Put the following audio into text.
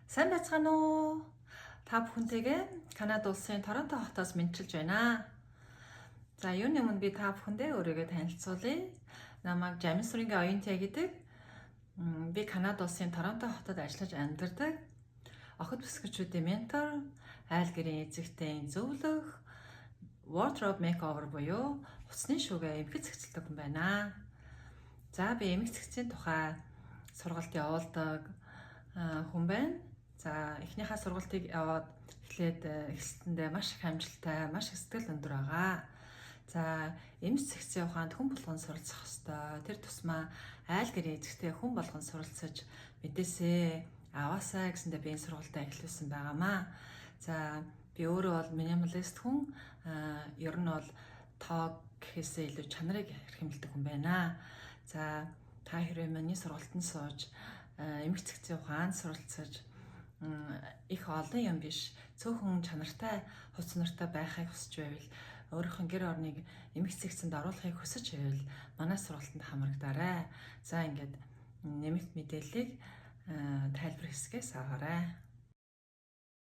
Сайн байцгаана уу? Та бүхэнтэйгээ Канада улсын Торонто хотоос мэдчилж байна. За, юуны өмнө би та бүхэндээ өөрийгөө танилцуулъя. Намайг Жамисрынгийн Оюнтай гэдэг. Би Канада улсын Торонто хотод ажиллаж амьдардаг. Охид бүсгүүчүүдийн ментор, айл гэрийн эзэгтэй зөвлөх, wardrobe makeover буюу хувцсны шүүгээ эмхэж зэгцэлдэг хүн байна. За, би эмх зэгцийн тухай сургалт явуулдаг хүн байна. За, эхнийхээ сургалтыг яваад эхлэхдээ маш их амжилттай, маш их сэтгэл өндөр байгаа. За, эмч зэгцийн ухаанд хүн болгон суралцах ёстой. Тэр тусмаа айл гэрийн эзэгтэй хүн болгон суралцаж мэдээсээ аваасаа гэсэндээ би энэ сургалтаа эхлүүлсэн байгаамаа. За, би өөрөө бол минималист хүн. Ер нь бол тоог гэхээсээ илүү чанарыг эрхэмлдэг хүн байна. За, та хэрвээ миний сургалтанд сууж эмх зэгцийн ухаанд суралцаж их олон юм биш цөөхөн чанартай хувцс нартай байхыг хүсэж байвал өөрийнхөө гэр орныг эмх зэгцэнд оруулахыг хүсэж байвал манай сургалтанд хамрагдаарай. За, ингээд нэмэлт мэдээллийг тайлбар хэсгээс аваарай.